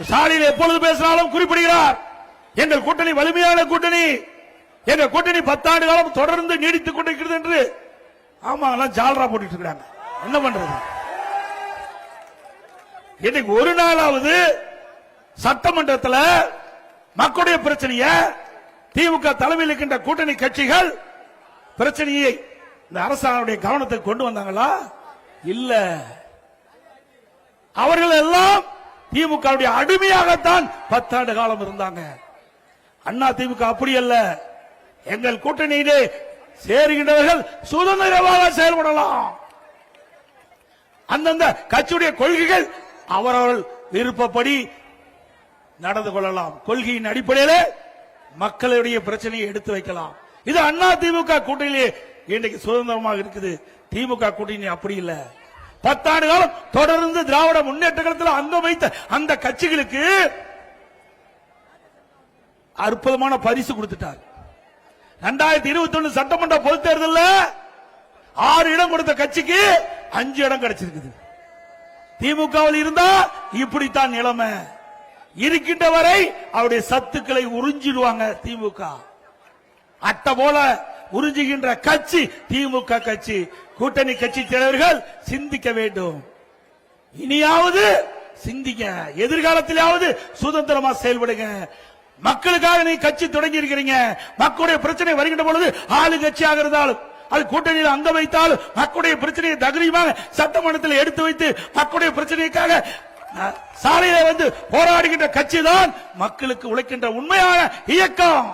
ஸ்டாலின் எப்பொழுது பேசினாலும் குறிப்பிடுகிறார், எங்கள் கூட்டணி வலிமையான கூட்டணி, எங்கள் கூட்டணி 10 ஆண்டு காலம் தொடர்ந்து நீடித்துக் கொண்டிருக்கிறது என்று. ஆமா, ஜால்ரா போட்டுட்டு இருக்காங்க. என்ன பண்றது? இன்னைக்கு ஒரு நாளாவது சட்டமன்றத்தில் மக்களுடைய பிரச்சனைய திமுக தலைமையில் இருக்கின்ற கூட்டணி கட்சிகள் பிரச்சனையை இந்த அரசாங்கத்துடைய கவனத்துக்கு கொண்டு வந்தாங்களா? இல்ல. அவர்கள் எல்லாம் திமுக அடிமையாகத்தான் 10 ஆண்டு காலம் இருந்தாங்க. அண்ணா திமுக அப்படி அல்ல. எங்கள் கூட்டணியிலே சேருகின்றவர்கள் சுதந்திரமாக செயல்படலாம். அந்தந்த கட்சியுடைய கொள்கைகள் அவரவர்கள் விருப்பப்படி நடந்து கொள்ளலாம். கொள்கையின் அடிப்படையில் மக்களுடைய பிரச்சனையை எடுத்து வைக்கலாம். இது அண்ணா திமுக கூட்டணியிலே இன்றைக்கு சுதந்திரமாக இருக்குது. திமுக கூட்டணி அப்படி இல்ல. 10 ஆண்டு காலம் தொடர்ந்து திராவிட முன்னேற்ற கழகத்தில் அங்கம் வைத்த அந்த கட்சிகளுக்கு அற்புதமான பரிசு கொடுத்துட்டார். 2021 சட்டமன்ற பொதுத் தேர்தலில் 6 இடம் கொடுத்த கட்சிக்கு 5 இடம் கிடைச்சிருக்குது. திமுகவில் இருந்தா இப்படித்தான் நிலைமை. இருக்கின்ற வரை அவருடைய சத்துக்களை உறிஞ்சிடுவாங்க திமுக. அட்டை போல உறிஞ்சுகின்ற கட்சி திமுக கட்சி. கூட்டணி கட்சி தலைவர்கள் சிந்திக்க வேண்டும். இனியாவது சிந்திக்க, எதிர்காலத்திலாவது சுதந்திரமா செயல்படுங்க. மக்களுக்காக நீ கட்சி தொடங்கி இருக்கிறீங்க. மக்களுடைய பிரச்சனை வருகின்ற பொழுது ஆளுங்கட்சியாக இருந்தாலும் அது கூட்டணியில் அங்க வைத்தாலும் மக்களுடைய பிரச்சனையை தைரியமாக சட்டமன்றத்தில் எடுத்து வைத்து மக்களுடைய பிரச்சனைக்காக சாலையில வந்து போராடுகின்ற கட்சி தான் மக்களுக்கு உழைக்கின்ற உண்மையான இயக்கம்.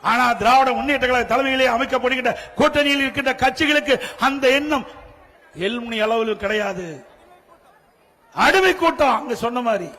ஆனா திராவிட முன்னேற்ற கழக தலைமையிலே அமைக்கப்படுகின்ற கூட்டணியில் இருக்கின்ற கட்சிகளுக்கு அந்த எண்ணம் எல்முனை அளவில் கிடையாது. அடிமை கூட்டம் அங்க சொன்ன மாதிரி.